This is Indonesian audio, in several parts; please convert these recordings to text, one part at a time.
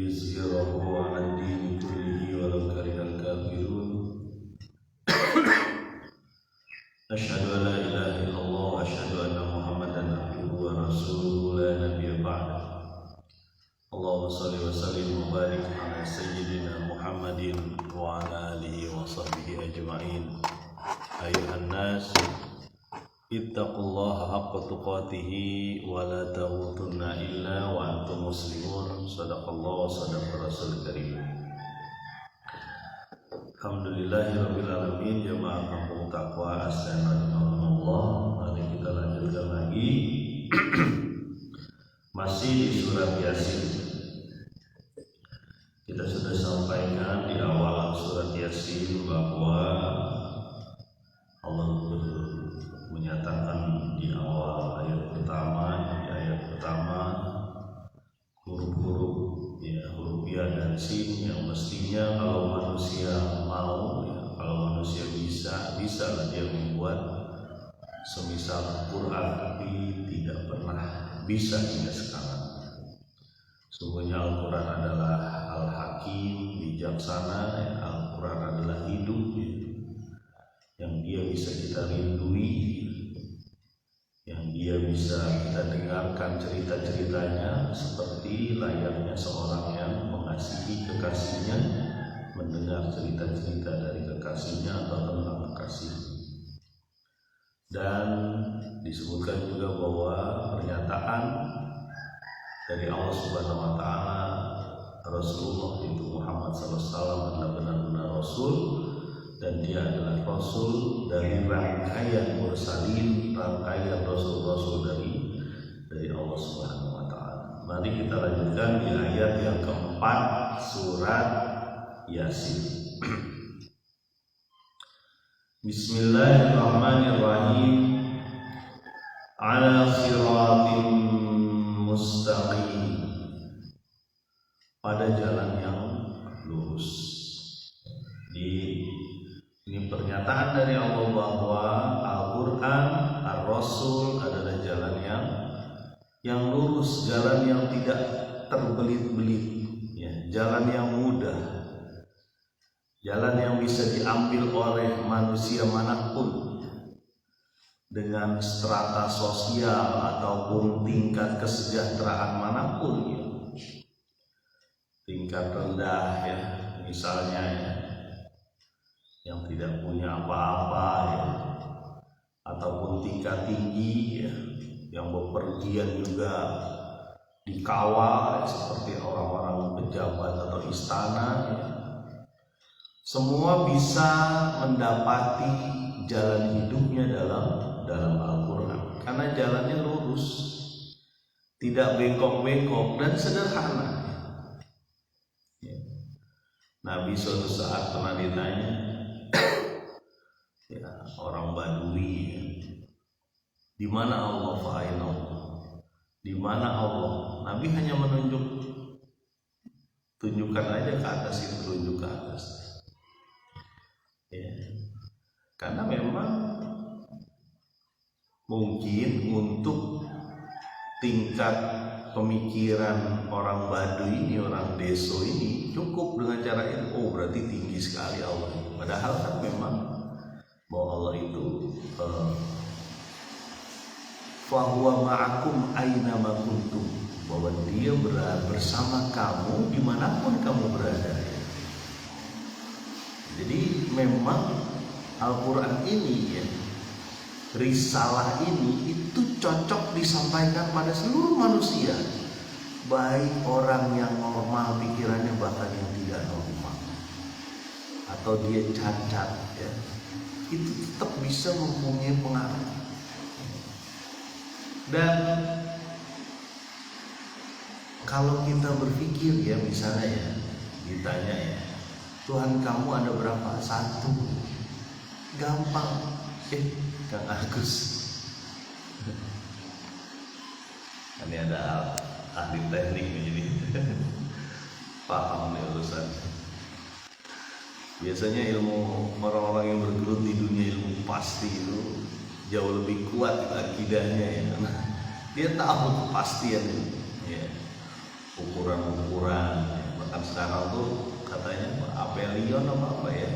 liyuzhirahu 'ala ad-dini kullihi walau karihal kafirun. Asyhadu an la ilaha illallah wa asyhadu anna Muhammadan abduhu wa rasuluhu la nabiyya ba'da. Allahumma shalli wa sallim wa barik ala sayyidina Muhammadin wa ala alihi wa sahbihi ajma'in. Ayuhan nas, ittaqullaha haqqa tuqatih wa la tamutunna illa wa antum muslimun. Shadaqallahu wa sadaqa rasul karim. Alhamdulillahirabbil alamin. Jamaah kampung takwa aslan rahimakumullah. Mari kita lanjutkan lagi masih di surat Yasin. Kita sudah sampaikan di awal surat Yasin bahwa Allah menyatakan di awal ayat pertama huruf-huruf huruf ya dan sin yang mestinya kalau manusia mau kalau manusia bisa dia membuat semisal Quran, tapi tidak pernah bisa hingga sekarang. Sungguhnya Al-Quran adalah Al-Hakim, bijaksana. Al-Quran adalah hidup, yang dia bisa kita rindui, yang dia bisa kita dengarkan cerita-ceritanya seperti layaknya seorang yang mengasihi kekasihnya mendengar cerita-cerita dari kekasihnya atau tentang kekasih. Dan disebutkan juga bahwa pernyataan dari Allah Subhanahu wa taala, Rasulullah itu Muhammad SAW adalah benar-benar Rasul, dan dia adalah Rasul dari rangkaian mursalin, rangkaian Rasul-Rasul dari Allah Subhanahu wa taala. Mari kita lanjutkan di ayat yang keempat surat Yasin. Bismillahirrahmanirrahim. Ala siratim mustaqim, pada jalan yang lurus. Ini pernyataan dari Allah bahwa Al-Quran, Ar-Rasul adalah jalan yang lurus, jalan yang tidak terbelit-belit, jalan yang mudah, jalan yang bisa diambil oleh manusia manapun dengan strata sosial ataupun tingkat kesejahteraan manapun, tingkat rendah misalnya yang tidak punya apa-apa ataupun tingkat tinggi yang bepergian juga dikawal seperti orang-orang pejabat atau istana. Semua bisa mendapati jalan hidupnya dalam Al-Quran, karena jalannya lurus, tidak bengkok-bengkok dan sederhana. Nabi suatu saat pernah ditanya, orang Badui, di mana Allah, fa'aina Allah, di mana Allah? Nabi hanya tunjukkan aja ke atas, itu tunjuk ke atas. Karena memang mungkin untuk tingkat pemikiran orang Baduy ini, orang Deso ini, cukup dengan cara itu. Oh, berarti tinggi sekali Allah. Padahal kan memang bahwa Allah itu fahuwa ma'akum aina ma kuntum, bahwa dia bersama kamu dimanapun kamu berada. Jadi memang Al-Quran ini risalah ini itu cocok disampaikan pada seluruh manusia, baik orang yang normal pikirannya bahkan yang tidak normal, atau dia cacat itu tetap bisa mempunyai pengaruh. Dan kalau kita berpikir misalnya ditanya Tuhan kamu ada berapa? Satu. Gampang. Kang Agus, ini ada ahli teknik ini paham nih urusan. Biasanya ilmu orang-orang yang bergelut di dunia ilmu pasti itu jauh lebih kuat akidahnya karena dia tahu kepastian ukuran-ukuran sekarang tuh katanya apelion apa ya,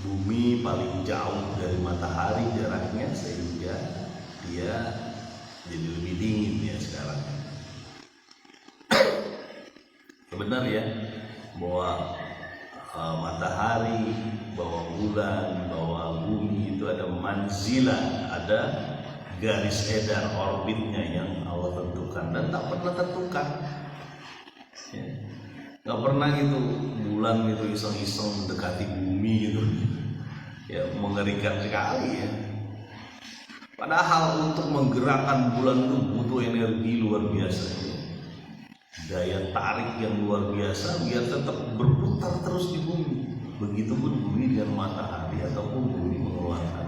bumi paling jauh dari matahari jaraknya sehingga dia jadi lebih dingin ya sekarang. Benar ya bahwa matahari, bahwa bulan, bahwa bumi itu ada manzilah, ada garis edar orbitnya yang Allah tentukan dan tak pernah tertukar. Ya. Nggak pernah gitu bulan gitu iseng-iseng mendekati bumi gitu. Ya mengerikan sekali ya. Padahal untuk menggerakkan bulan itu butuh energi luar biasa ya. Daya tarik yang luar biasa biar tetap berputar terus di bumi. Begitupun bumi dengan matahari ataupun bumi mengeluarkan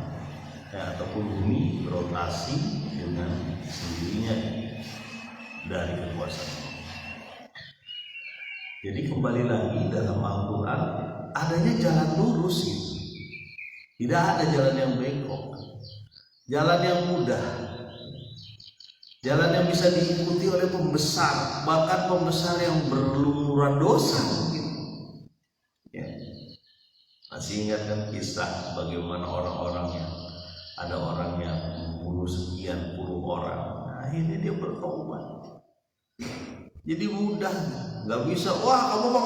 ataupun bumi berotasi dengan sendirinya dari kekuasaan. Jadi kembali lagi dalam Al-Quran adanya jalan lurus gitu. Tidak ada jalan yang bengkok, jalan yang mudah, jalan yang bisa diikuti oleh pembesar, bahkan pembesar yang berlumuran dosa mungkin. Ya. Masih ingat kan kisah bagaimana orang-orang yang ada orang yang membunuh sekian puluh orang, nah, akhirnya dia bertobat. Jadi mudah, nggak bisa. Wah kamu mah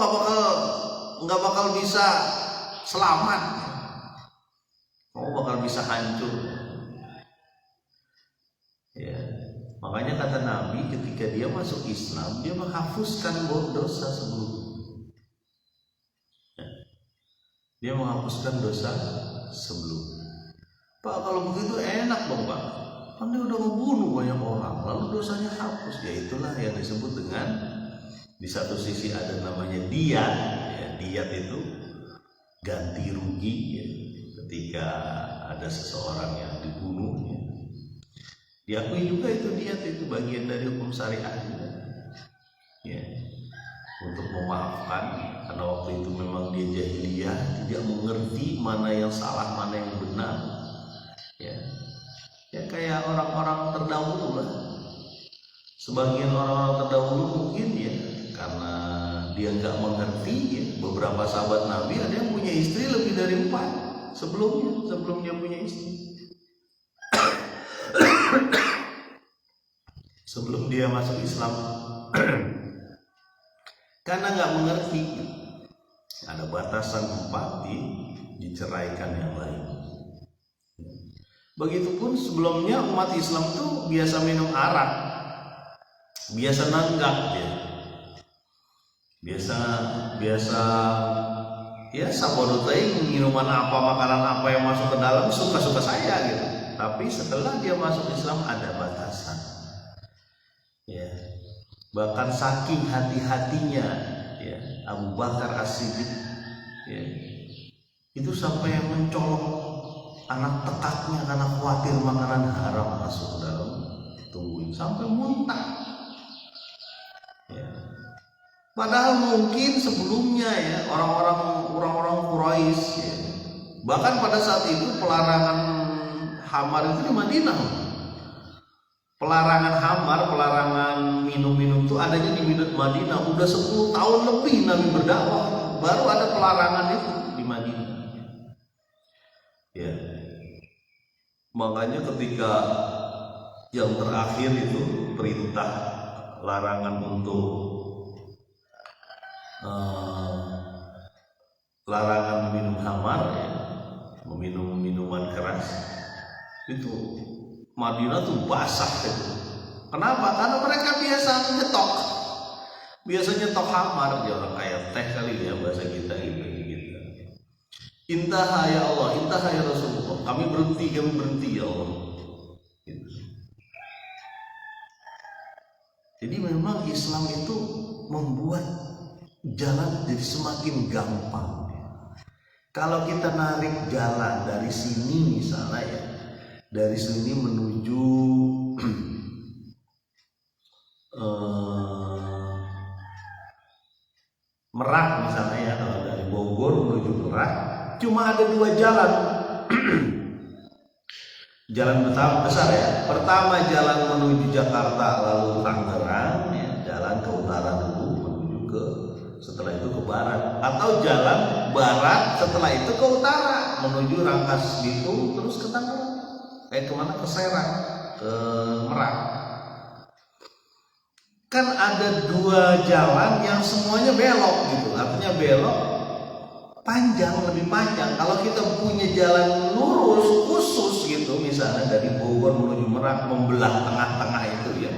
nggak bakal bisa selamat, kamu bakal bisa hancur. Ya. Makanya kata Nabi ketika dia masuk Islam dia menghapuskan dosa sebelumnya. Dia menghapuskan dosa sebelumnya. Pak kalau begitu enak dong Pak, kan dia udah membunuh banyak orang lalu dosanya hapus. Ya itulah yang disebut dengan di satu sisi ada namanya diyat ya, diyat itu ganti rugi ya, ketika ada seseorang yang dibunuh ya. Diakui juga itu diyat, itu bagian dari hukum syariah juga ya, untuk memaafkan karena waktu itu memang dia jahiliyah, tidak mengerti mana yang salah mana yang benar ya. Ya kayak orang-orang terdahulu lah. Sebagian orang-orang terdahulu mungkin ya karena dia nggak mengerti ya, beberapa sahabat Nabi ada yang punya istri lebih dari 4 sebelum dia punya istri. Sebelum dia masuk Islam. Karena nggak mengerti ada batasan 4 diceraikan yang lain. Begitupun sebelumnya umat Islam tuh biasa minum arak, biasa nanggak ya, biasa ya sabodotai minuman apa makanan apa yang masuk ke dalam suka-suka saya gitu. Tapi setelah dia masuk Islam ada batasan ya, bahkan saking hati-hatinya ya Abu Bakar As-Siddiq ya, itu sampai mencolok anak tekaknya karena khawatir makanan haram masuk ke dalam tubuhnya sampai muntah ya. Padahal mungkin sebelumnya ya orang-orang Quraisy ya, bahkan pada saat itu pelarangan khamar itu di Madinah. Pelarangan khamar, pelarangan minum-minum itu adanya di Madinah. Udah 10 tahun lebih Nabi berdakwah, baru ada pelarangan itu di Madinah. Ya. Makanya ketika yang terakhir itu perintah larangan untuk larangan minum khamar ya, meminum minuman keras itu Madinah tuh basah gitu. Kenapa? Karena mereka biasa nyetok khamar, ya orang kayak teh kali ya bahasa kita gitu. Intaha ya Allah, intaha ya Rasulullah. Kami berhenti ya Allah. Gitu. Jadi memang Islam itu membuat jalan jadi semakin gampang. Kalau kita narik jalan dari sini misalnya ya, dari sini menuju Merak misalnya ya, kalau dari Bogor menuju Merak cuma ada 2 jalan. Jalan besar ya. Pertama jalan menuju Jakarta lalu Tangerang ya, jalan ke utara atau jalan barat, setelah itu ke utara menuju Rangkas Bitung terus ke Tangerang, kemana, ke Serang, ke Merak. Kan ada dua jalan yang semuanya belok gitu, artinya belok panjang, lebih panjang. Kalau kita punya jalan lurus khusus gitu, misalnya dari Bogor menuju Merak membelah tengah-tengah itu ya,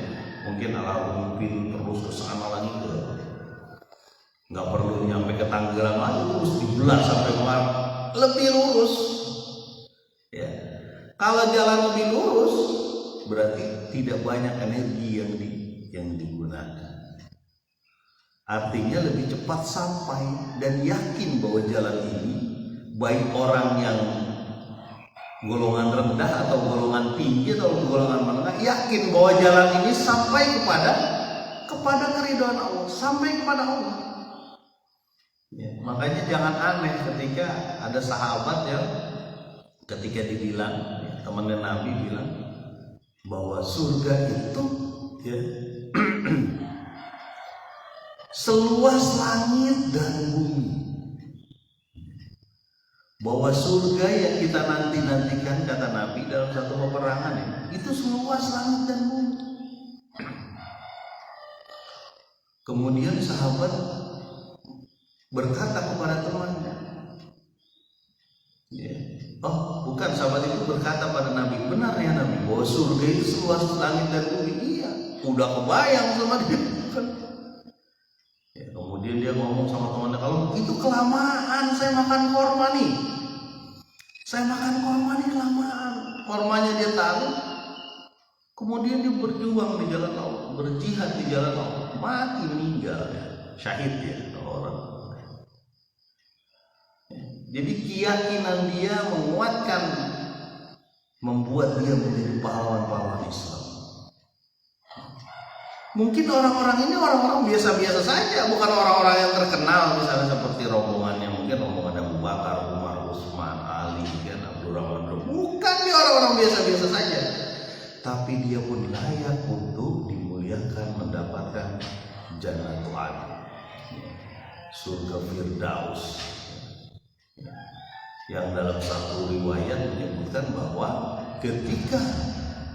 mungkin mungkin terus ke sana lagi, nggak perlu nyampe ke Tangerang lagi, terus dibelah sampai Merak, lebih lurus ya. Kalau jalan lebih lurus berarti tidak banyak energi yang digunakan, artinya lebih cepat sampai. Dan yakin bahwa jalan ini baik orang yang golongan rendah atau golongan tinggi atau golongan menengah, yakin bahwa jalan ini sampai kepada keridhaan Allah, sampai kepada Allah ya. Makanya jangan aneh ketika ada sahabat yang ketika dibilang, temannya Nabi bilang bahwa surga itu ya seluas langit dan bumi, bahwa surga yang kita nantikan, kata Nabi dalam satu peperangan ya, itu seluas langit dan bumi. Kemudian sahabat berkata kepada temannya ya, oh bukan, sahabat itu berkata pada Nabi, benar ya Nabi bahwa surga itu seluas langit dan bumi? Iya, udah kebayang sama dia ya. Kemudian dia ngomong sama temannya, kalau itu kelamaan, saya makan korma nih, kelamaan. Kormanya dia taruh, kemudian dia berjuang di jalan Allah, berjihad di jalan Allah, mati, meninggal ya, syahid ya orang. Jadi keyakinan dia menguatkan, membuat dia menjadi pahlawan-pahlawan Islam. Mungkin orang-orang ini orang-orang biasa-biasa saja, bukan orang-orang yang terkenal, misalnya seperti rombongannya, mungkin rombongan Abu Bakar, Umar, Utsman, Ali, kan, Abdurrahman. Bukan, dia orang-orang biasa-biasa saja, tapi dia pun layak untuk dimuliakan, mendapatkan Jannatul Adn, surga Firdaus, yang dalam satu riwayat menyebutkan bahwa ketika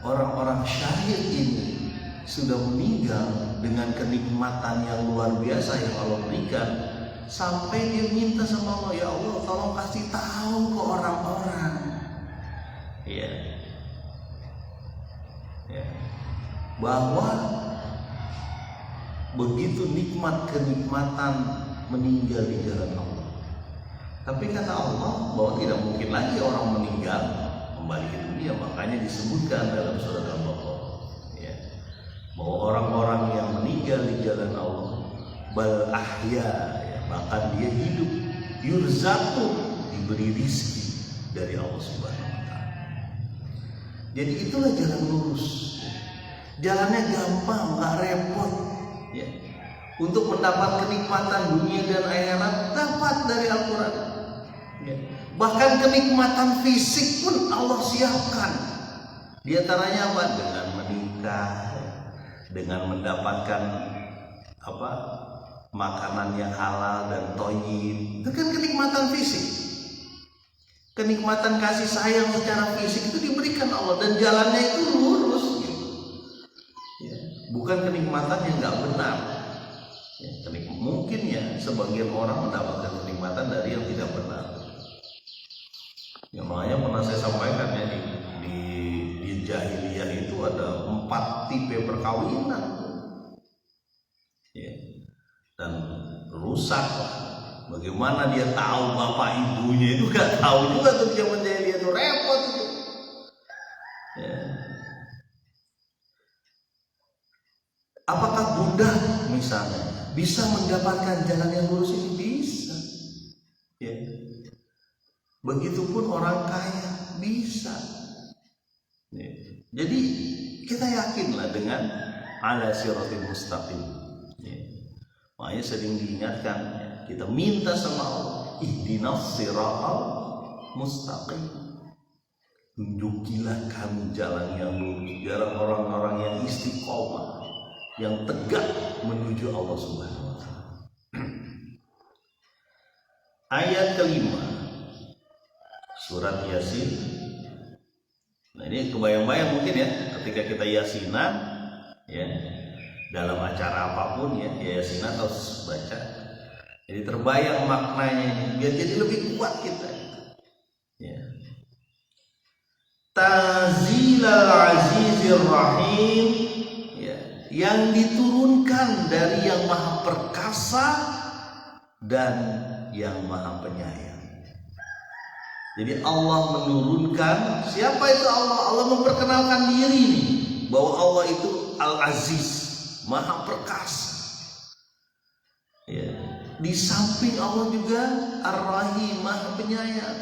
orang-orang syahid ini sudah meninggal dengan kenikmatan yang luar biasa yang Allah berikan, sampai dia minta sama Allah, ya Allah tolong kasih tahu ke orang-orang ya, bahwa begitu nikmat kenikmatan meninggal di jalan Allah. Tapi kata Allah bahwa tidak mungkin lagi orang meninggal kembali ke dunia. Makanya disebutkan dalam surat Al-Baqarah ya, bahwa orang-orang yang meninggal di jalan Allah bal ahya ya, bahkan dia hidup, yurzaqu, diberi rizki dari Allah Subhanahu wa Ta'ala. Jadi itulah jalan lurus, jalannya gampang, nggak repot ya. Untuk mendapat kenikmatan dunia dan akhirat dapat dari Al-Quran ya. Bahkan kenikmatan fisik pun Allah siapkan. Di antaranya apa? Dengan menikah, dengan mendapatkan makanan yang halal dan thayyib. Itu kan kenikmatan fisik. Kenikmatan kasih sayang secara fisik itu diberikan Allah, dan jalannya itu lurus gitu. Ya. Bukan kenikmatan yang nggak benar. Ya, mungkin ya sebagian orang mendapatkan kenikmatan dari yang tidak benar. Ya, makanya pernah saya sampaikan ya, di jahiliyah itu ada 4 tipe perkawinan ya, dan rusak. Bagaimana dia tahu bapak ibunya itu gak tahu juga tuh, zaman jahiliyah itu repot itu ya. Apakah budak misalnya bisa mendapatkan jalan yang lurus ini? Bisa ya. Begitupun orang kaya bisa ya. Jadi kita yakinlah dengan ala siratil mustaqim ya. Makanya sering diingatkan ya, kita minta sama Allah, ihdinas siratal mustaqim, tunjukilah kami jalan yang lurus, jalan orang-orang yang istiqomah, yang tegak menuju Allah Subhanahu wa Ta'ala. ayat kelima surat Yasin. Nah ini kebayang-bayang mungkin ya ketika kita yasinan ya dalam acara apapun ya yasinan harus baca. Jadi terbayang maknanya ini biar jadi lebih kuat kita. Ya. Tanzilal Azizir Rahim ya, yang diturunkan dari yang Maha Perkasa dan yang Maha Penyayang. Jadi Allah menurunkan, siapa itu Allah? Allah memperkenalkan diri nih bahwa Allah itu Al-Aziz, Maha Perkasa. Ya. Di samping Allah juga Ar-Rahim, Maha Penyayang.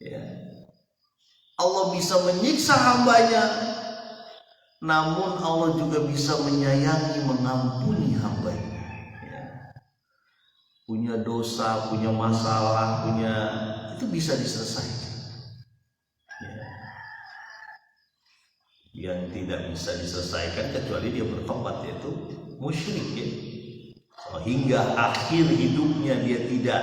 Ya. Allah bisa menyiksa hambanya, namun Allah juga bisa menyayangi, mengampuni hambanya. Ya. Punya dosa, punya masalah, itu bisa diselesaikan. Ya. Yang tidak bisa diselesaikan kecuali dia bertobat, yaitu musyrik ya. Hingga akhir hidupnya dia tidak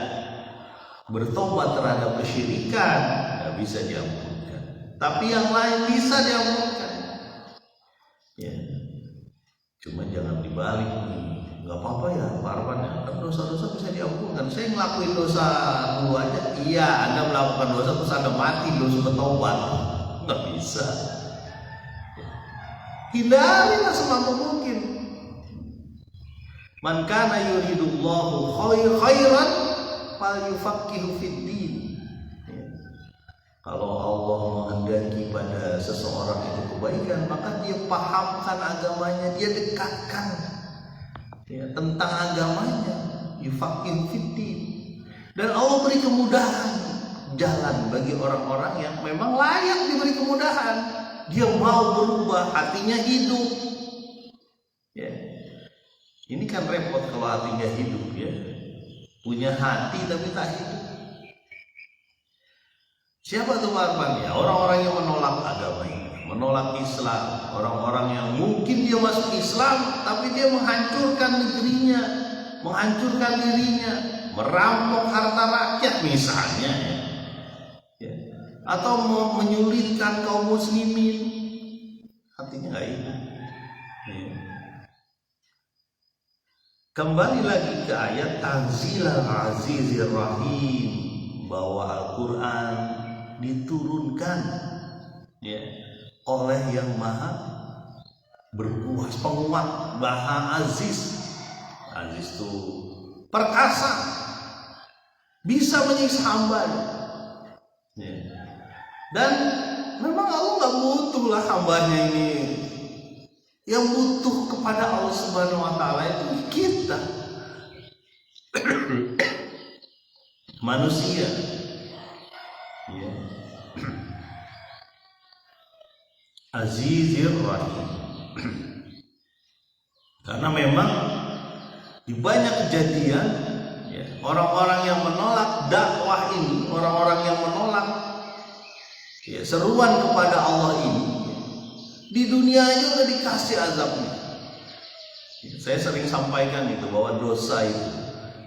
bertobat terhadap kesyirikan, tidak bisa diampuni. Tapi yang lain bisa diampunkan. Ya. Cuma jangan dibalik nih. Gak apa-apa ya Pak Arfan ya. Kan dosa-dosa bisa diampunkan. Saya ngelakuin dosa dulu aja. Iya, Anda melakukan dosa terus Anda mati belum bertobat. Gak bisa. Ya. Hindarilah semampu mungkin. Man kana yuridullahu khairan falyufaqihu fid din. Kalau Allah menghendaki pada seseorang itu kebaikan, maka dia pahamkan agamanya, dia dekatkan ya, tentang agamanya, yufaqihu fiddin. Dan Allah beri kemudahan jalan bagi orang-orang yang memang layak diberi kemudahan. Dia mau berubah, hatinya hidup. Ya. Ini kan repot kalau hatinya hidup ya. Punya hati tapi tak hidup. Siapa tuh Arfan ya? Orang-orang yang menolak agama ini, menolak Islam, orang-orang yang mungkin dia masuk Islam tapi dia menghancurkan negerinya, menghancurkan dirinya, merampok harta rakyat misalnya ya. Atau menyulitkan kaum muslimin, hatinya nggak hidup ya. Kembali lagi ke ayat Tanzilal Azizir Rahim, bahwa Al-Quran diturunkan ya, oleh yang Maha berkuasa, penguat, Maha Aziz. Aziz itu perkasa, bisa menyiksa hambanya ya. Dan memang Allah nggak butuh lah hambanya ini. Yang butuh kepada Allah Subhanahu Wa Taala itu kita manusia ya. Azizir Rahim. Karena memang di banyak kejadian ya, orang-orang yang menolak dakwah ini, orang-orang yang menolak ya, seruan kepada Allah ini, di dunia juga dikasih azabnya ya. Saya sering sampaikan itu bahwa dosa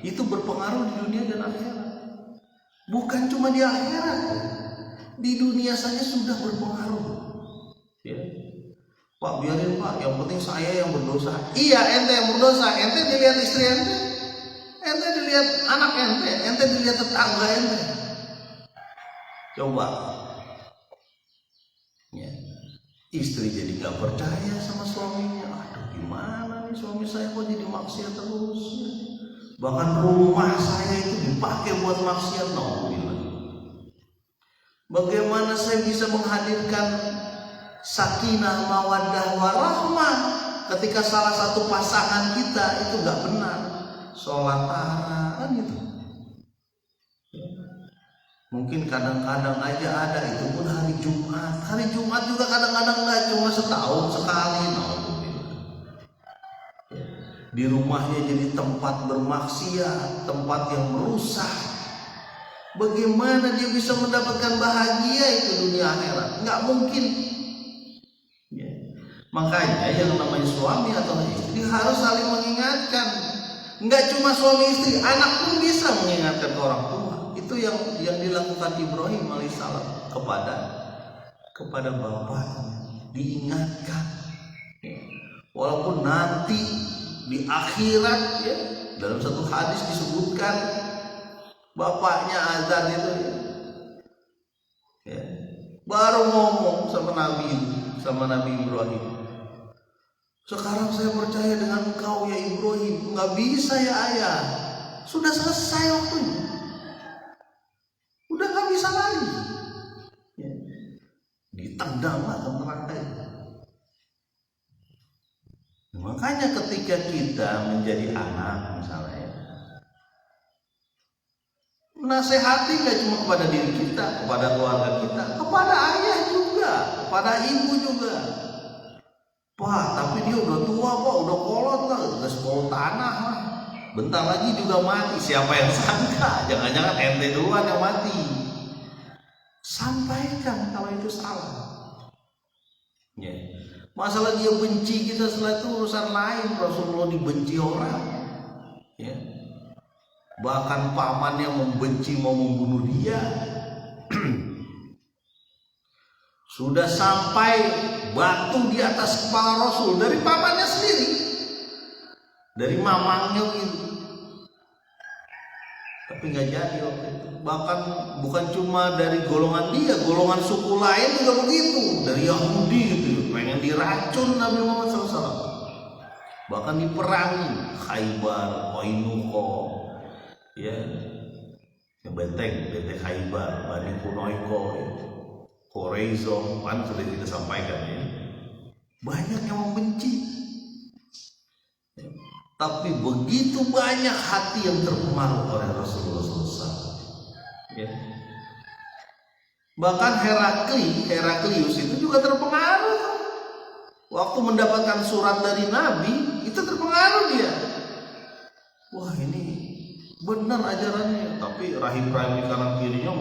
itu berpengaruh di dunia dan akhirat. Bukan cuma di akhirat, di dunia saja sudah berpengaruh ya. Pak biarin Pak, yang penting saya yang berdosa. Iya, ente yang berdosa, ente dilihat istri ente dilihat anak ente dilihat tetangga ente. Coba ya. Istri jadi gak percaya sama suaminya. Aduh gimana nih suami saya kok jadi maksiat terus ya. Bahkan rumah saya itu dipakai buat maksiat. Bagaimana saya bisa menghadirkan sakinah, mawaddah, warahmah ketika salah satu pasangan kita itu gak benar, sholat kan gitu. Mungkin kadang-kadang aja ada, itu pun hari Jumat. Hari Jumat juga kadang-kadang enggak, cuma setahun sekali. Di rumahnya jadi tempat bermaksiat, tempat yang merusak. Bagaimana dia bisa mendapatkan bahagia itu dunia akhirat? Enggak mungkin. Makanya yang namanya suami atau istri harus saling mengingatkan. Nggak cuma suami istri, anak pun bisa mengingatkan ke orang tua. Itu yang dilakukan Ibrahim alaihissalam kepada bapaknya, diingatkan. Walaupun nanti di akhirat ya, dalam satu hadis disebutkan bapaknya azan itu ya, baru ngomong sama Nabi Ibrahim, sekarang saya percaya dengan engkau ya Ibrahim. Nggak bisa ya ayah, sudah selesai waktunya, udah nggak bisa lagi ya. Ditendanglah ke neraka itu. Makanya ketika kita menjadi anak misalnya, menasehati gak cuma kepada diri kita, kepada keluarga kita, kepada ayah juga, kepada ibu juga. Pak, tapi dia udah tua Pak, udah kolot lah, udah sepuluh tanah lah, bentar lagi juga mati. Siapa yang sangka? Jangan-jangan ente duluan yang mati. Sampaikan kalau itu salah ya. Masalah dia benci kita setelah itu urusan lain. Rasulullah dibenci orang ya. Bahkan pamannya membenci, mau membunuh dia. Sudah sampai batu di atas kepala Rasul dari pamannya sendiri, dari mamangnya gitu. Tapi nggak jadi waktu itu. Bahkan bukan cuma dari golongan dia, golongan suku lain juga begitu. Dari Yahudi gitu, pengen diracun Nabi Muhammad SAW. Bahkan diperangi Khaybar, Qainuqa, ya, benteng Khaybar, Bani Quraiqah, Quraizo, kan sudah kita sampaikan ya. Banyak yang membenci, ya. Tapi begitu banyak hati yang terpengaruh oleh Rasulullah SAW. Ya. Bahkan Heraklius itu juga terpengaruh. Waktu mendapatkan surat dari Nabi, itu terpengaruh dia. Wah ini benar ajarannya. Tapi rahim-rahim di kanan kirinya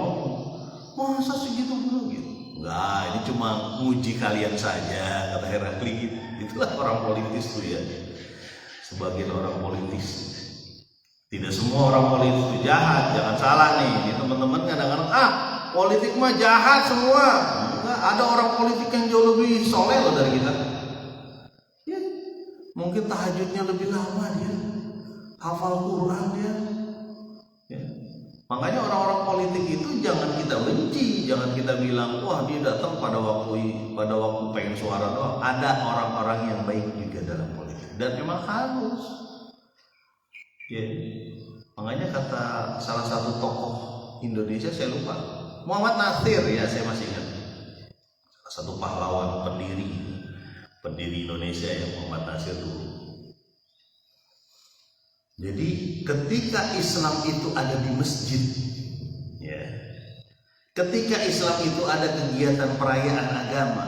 masa segitu dulu gitu. Enggak, ini cuma nguji kalian saja, kata Heraklius. Itulah orang politis tuh ya. Sebagian orang politis. Tidak semua orang politis itu jahat, jangan salah nih. Ini teman-teman kadang-kadang politik mah jahat semua. Enggak, ada orang politik yang jauh lebih soleh loh dari kita. Ya, mungkin tahajudnya lebih lama dia, hafal Quran dia. Ya. Makanya orang-orang politik itu jangan kita benci, jangan kita bilang wah dia datang pada waktu pengen suara doang. Ada orang-orang yang baik juga dalam politik dan memang harus. Ya, makanya kata salah satu tokoh Indonesia, saya lupa, Muhammad Nasir ya, saya masih ingat, salah satu pahlawan pendiri Indonesia ya, Muhammad Nasir dulu. Jadi ketika Islam itu ada di masjid, ya, ketika Islam itu ada kegiatan perayaan agama,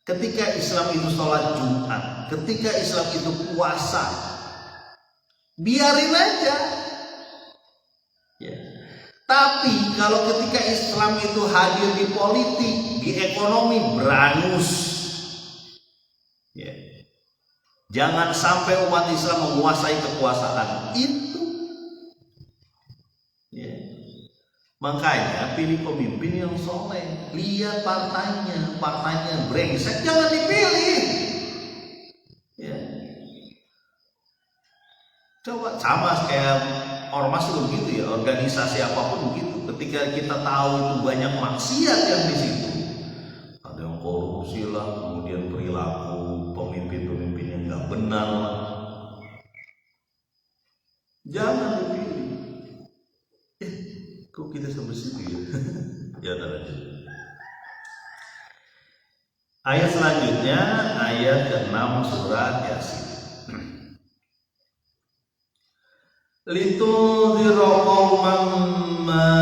ketika Islam itu sholat Jumat, ketika Islam itu puasa, biarin aja ya. Tapi kalau ketika Islam itu hadir di politik, di ekonomi, berangus ya. Jangan sampai umat Islam menguasai kekuasaan itu ya. Makanya pilih pemimpin yang soleh. Lihat partainya brengsek, jangan dipilih ya. Coba sama kayak ormas itu begitu ya, organisasi apapun begitu. Ketika kita tahu itu banyak maksiat yang di situ, ada yang korupsi lah, kemudian perilaku pemimpin yang nggak benar lah, jangan dipilih. Kok kita sampai situ ya? Ya lanjut. Ayat selanjutnya ayat ke-6 surat Yasin. Litunzira qauman ma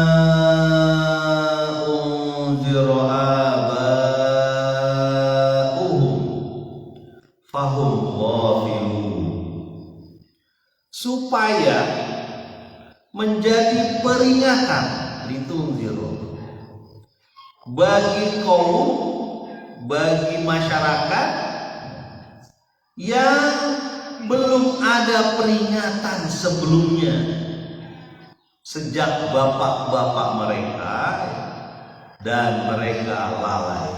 unzira aba'uhum fahum ghafilun. Supaya menjadi peringatan, litunzira, bagi kaum, bagi masyarakat yang belum ada peringatan sebelumnya sejak bapak-bapak mereka dan mereka lalai.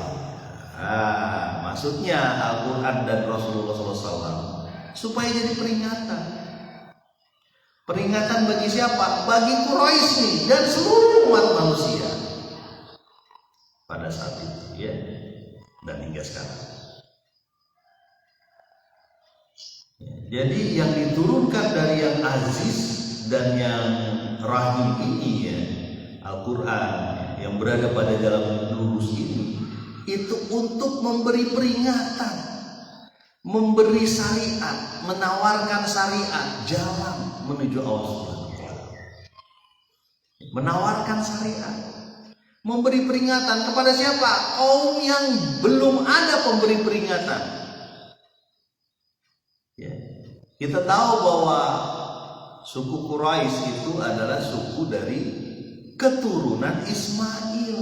Maksudnya Al-Quran dan Rasulullah SAW supaya jadi peringatan. Peringatan bagi siapa? Bagi Quraisy dan seluruh umat manusia pada saat itu, ya, dan hingga sekarang. Jadi yang diturunkan dari yang aziz dan yang rahim ini, ya, Al-Quran yang berada pada jalan lurus ini, itu untuk memberi peringatan, memberi syariat, menawarkan syariat, jalan menuju Allah Subhanahu wa Ta'ala. Menawarkan syariat, memberi peringatan kepada siapa? Kaum yang belum ada pemberi peringatan. Ya. Kita tahu bahwa suku Quraisy itu adalah suku dari keturunan Ismail.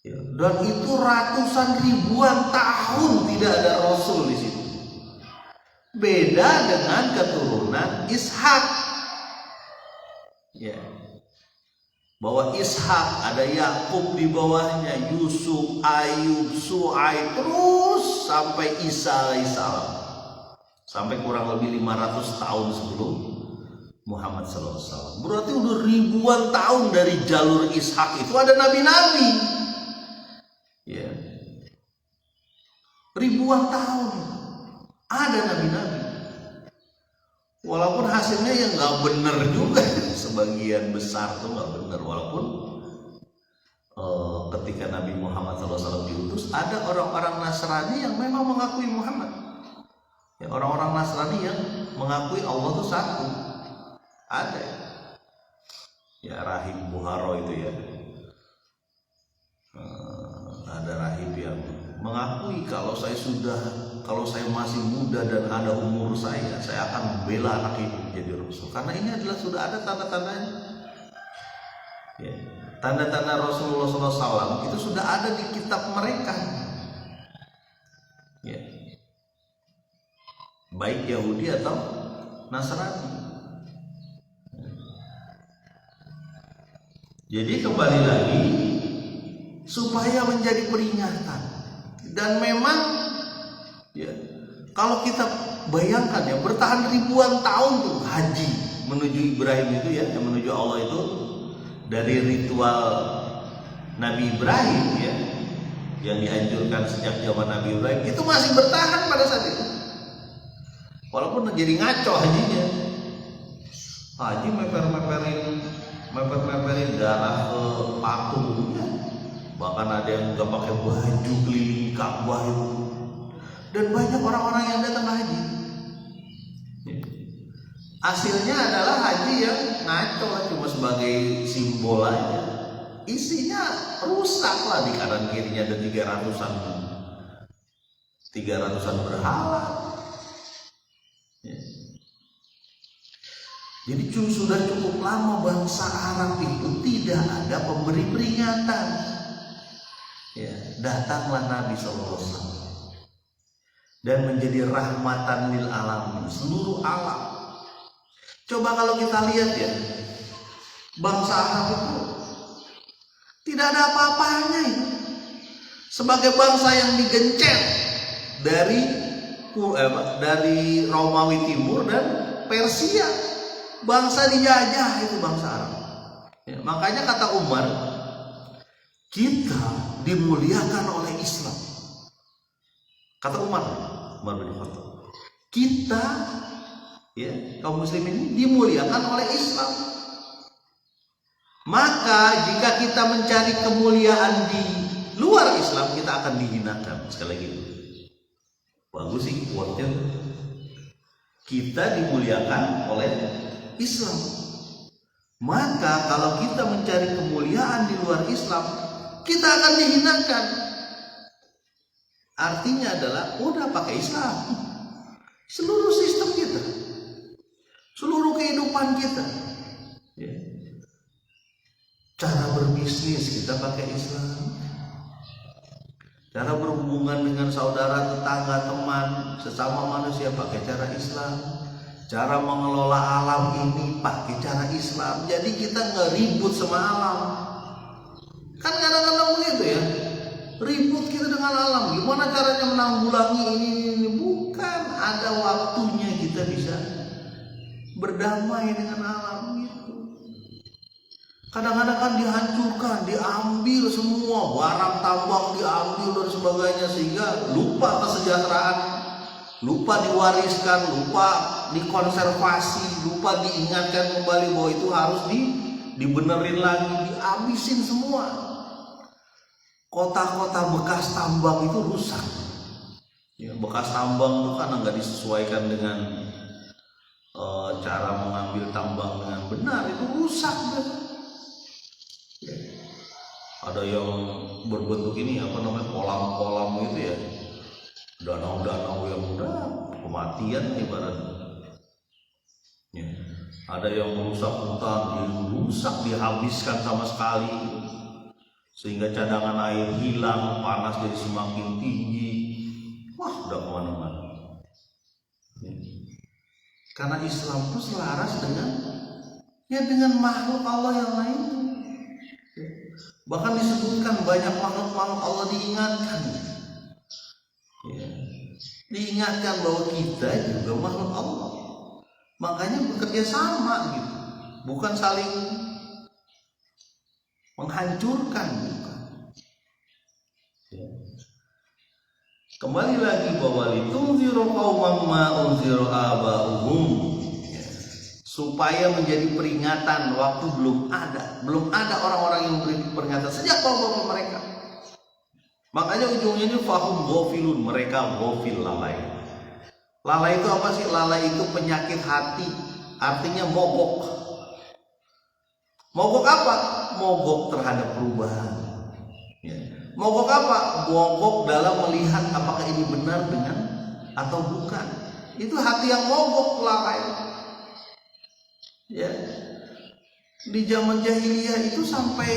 Ya. Dan itu ratusan ribuan tahun tidak ada Rasul di situ. Beda dengan keturunan Ishak. Ya. Bahwa Ishak ada Yakub di bawahnya, Yusuf, Ayub, Su'aib, terus sampai Isa alaihissalam. Sampai kurang lebih 500 tahun sebelum Muhammad SAW. Berarti udah ribuan tahun dari jalur Ishak itu ada nabi-nabi. Ya. Ribuan tahun ada nabi-nabi. Walaupun hasilnya yang nggak benar juga, sebagian besar tuh nggak benar. Walaupun ketika Nabi Muhammad SAW diutus, ada orang-orang Nasrani yang memang mengakui Muhammad. Ya, orang-orang Nasrani yang mengakui Allah itu satu, ada. Ya, rahib Buhara itu, ya. Ada rahib yang mengakui kalau saya masih muda dan ada umur saya akan membela anak ini menjadi Rasul. Karena ini adalah sudah ada tanda-tandanya. Ya, tanda-tanda Rasulullah SAW itu sudah ada di kitab mereka. Ya. Baik Yahudi atau Nasrani. Jadi kembali lagi supaya menjadi peringatan. Dan memang, ya, kalau kita bayangkan, ya, bertahan ribuan tahun tuh haji menuju Ibrahim itu, ya, yang menuju Allah itu, dari ritual Nabi Ibrahim, ya, yang dianjurkan sejak zaman Nabi Ibrahim, itu masih bertahan pada saat itu. Walaupun jadi ngaco hajinya, haji meper-meperin darah ke patung, bahkan ada yang nggak pakai baju keliling Ka'bah itu, dan banyak orang-orang yang datang haji. Hasilnya adalah haji yang ngaco, cuma sebagai simbol aja. Isinya rusak lah, di kanan kirinya ada 300-an berhala. Jadi sudah cukup lama bangsa Arab itu tidak ada pemberi peringatan. Ya, datanglah Nabi SAW dan menjadi rahmatan lil alamin, seluruh alam. Coba kalau kita lihat, ya, bangsa Arab itu tidak ada apa-apanya itu. Sebagai bangsa yang digencet dari Romawi Timur dan Persia, bangsa dijajah itu bangsa Arab. Ya, makanya kata Umar, kita dimuliakan oleh Islam. Kata Umar bin Khattab, kita, ya, kaum muslimin ini dimuliakan oleh Islam. Maka jika kita mencari kemuliaan di luar Islam, kita akan dihinakan. Sekali lagi, bagus sih quote-nya. Kita dimuliakan oleh Islam. Maka kalau kita mencari kemuliaan di luar Islam, kita akan dihinakan. Artinya adalah udah pakai Islam, seluruh sistem kita, seluruh kehidupan kita, ya. Cara berbisnis kita pakai Islam, Cara berhubungan dengan saudara, tetangga, teman, sesama manusia pakai cara Islam. Cara mengelola alam ini pakai cara Islam. Jadi kita nggak ribut sama alam. Kan kadang-kadang begitu ya, ribut kita dengan alam. Gimana caranya menanggulangi ini? Bukan, ada waktunya kita bisa berdamai dengan alam itu. Kadang-kadang kan dihancurkan, diambil semua, barang tambang diambil dan sebagainya, sehingga lupa kesejahteraan, lupa diwariskan, lupa dikonservasi, lupa diingatkan kembali bahwa itu harus dibenerin lagi, dihabisin semua. Kota-kota bekas tambang itu rusak. Ya, bekas tambang itu kan nggak disesuaikan dengan cara mengambil tambang dengan benar, itu rusak kan. Ya. Ada yang berbentuk ini apa namanya, kolam-kolam gitu ya, danau-danau yang udah kematian ibaratnya. Ya. Ada yang merusak hutan, dirusak, dihabiskan sama sekali, sehingga cadangan air hilang, panas jadi semakin tinggi. Wah, udah kemana-mana. Ya. Karena Islam itu selaras dengan makhluk Allah yang lain. Ya. Bahkan disebutkan banyak makhluk-makhluk Allah diingatkan. Ya. Diingatkan bahwa kita juga makhluk Allah. Makanya bekerja sama gitu, bukan saling menghancurkan, bukan. Ya. Kembali lagi bahwa litunziru qauman ma unziru aba'uhum, ya. Supaya menjadi peringatan waktu belum ada orang-orang yang memberi peringatan sejak bapak-bapak mereka. Makanya ujungnya ini fahum ghafilun, mereka ghafil, lalai. Lalai itu apa sih? Lalai itu penyakit hati, artinya mogok. Mogok apa? Mogok terhadap perubahan. Ya. Mogok apa? Mogok dalam melihat apakah ini benar dengan atau bukan. Itu hati yang mogok, lalai. Ya. Di zaman jahiliyah itu sampai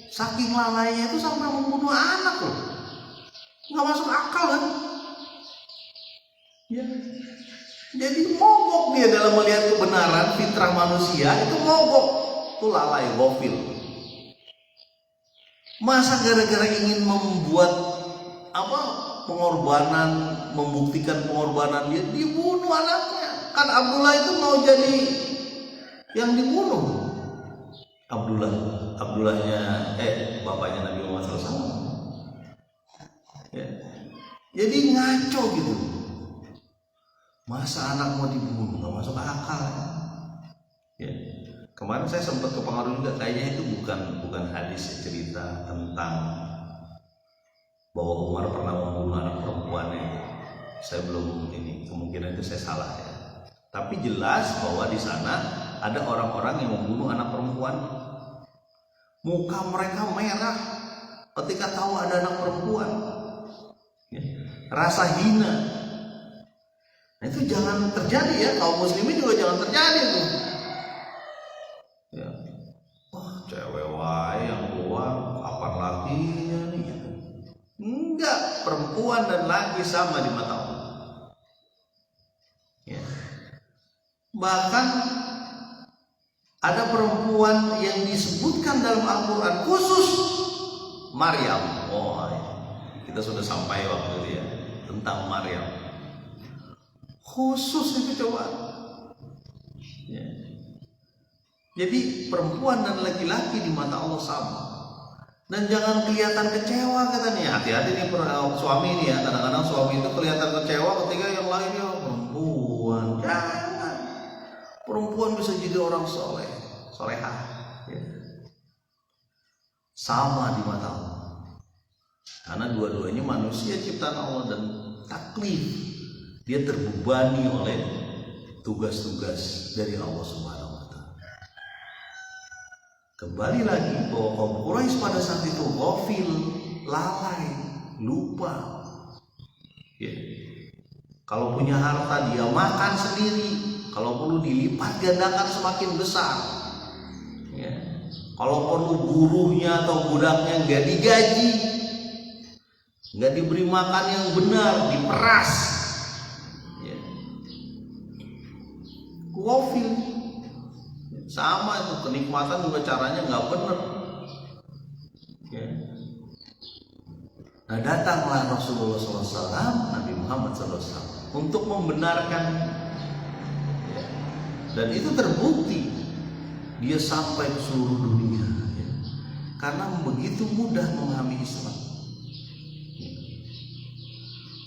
saking lalainya itu sampai membunuh anak loh. Nggak masuk akal kan? Ya. Jadi mogok dia dalam melihat kebenaran fitrah manusia, itu mogok, itu lalai, ghafil. Masa gara-gara ingin membuat pengorbanan, membuktikan pengorbanan dia dibunuh anaknya. Kan Abdullah itu mau jadi yang dibunuh. Abdullahnya bapaknya Nabi Muhammad SAW. Ya. Jadi ngaco gitu. Masa anak mau dibunuh, nggak masuk akal. Ya. Kemarin saya sempat kepengaruh juga, kayaknya itu bukan hadis cerita tentang bahwa Umar pernah membunuh anak perempuannya. Saya belum kemungkinan itu saya salah ya. Tapi jelas bahwa di sana ada orang-orang yang membunuh anak perempuan. Muka mereka merah ketika tahu ada anak perempuan. Ya. Rasa hina. Nah, itu jangan terjadi ya, kaum muslimin juga jangan terjadi tuh. Ya. Wah, cewek wae yang keluar, kapan lakinya nih? Enggak, perempuan dan laki sama di mata Allah. Ya. Bahkan ada perempuan yang disebutkan dalam Al-Quran khusus Maryam. Oh, kita sudah sampai waktu itu ya, tentang Maryam. Khusus itu coba. Ya. Jadi perempuan dan laki-laki di mata Allah sama. Dan jangan kelihatan kecewa katanya. Hati-hati nih suami ini ya. Kadang-kadang suami itu kelihatan kecewa ketika yang lainnya perempuan. Jangan. Perempuan bisa jadi orang solehah. Ya. Sama di mata Allah. Karena dua-duanya manusia ciptaan Allah dan taklif. Dia terbebani oleh tugas-tugas dari Allah Subhanahu wa Ta'ala. Kembali lagi bahwa kaum Quraisy pada saat itu ghafil, lalai, lupa. Ya. Kalau punya harta dia makan sendiri, kalau perlu dilipat gandakan semakin besar. Ya. Kalau perlu buruhnya atau budaknya nggak digaji, nggak diberi makan yang benar, diperas. Ya. Kuofil sama itu, kenikmatan juga caranya nggak benar. Ya. Nah, datanglah Rasulullah SAW, Nabi Muhammad SAW untuk membenarkan, ya. Dan itu terbukti dia sampai ke seluruh dunia, ya. Karena begitu mudah memahami Islam.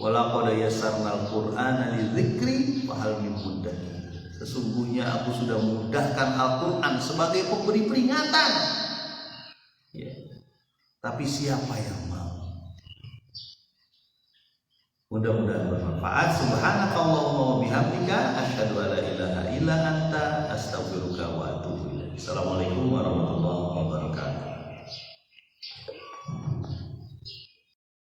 Walaqad yassarnal Qur'ana lidzikri fahal min muddakir. Sesungguhnya aku sudah memudahkan Al-Quran sebagai pemberi peringatan, ya. Tapi siapa yang mau? Mudah-mudahan bermanfaat. Subhanakallahumma wa bihamdika asyhadu an la ilaha illa anta astaghfiruka wa atubu ilaik. Assalamualaikum.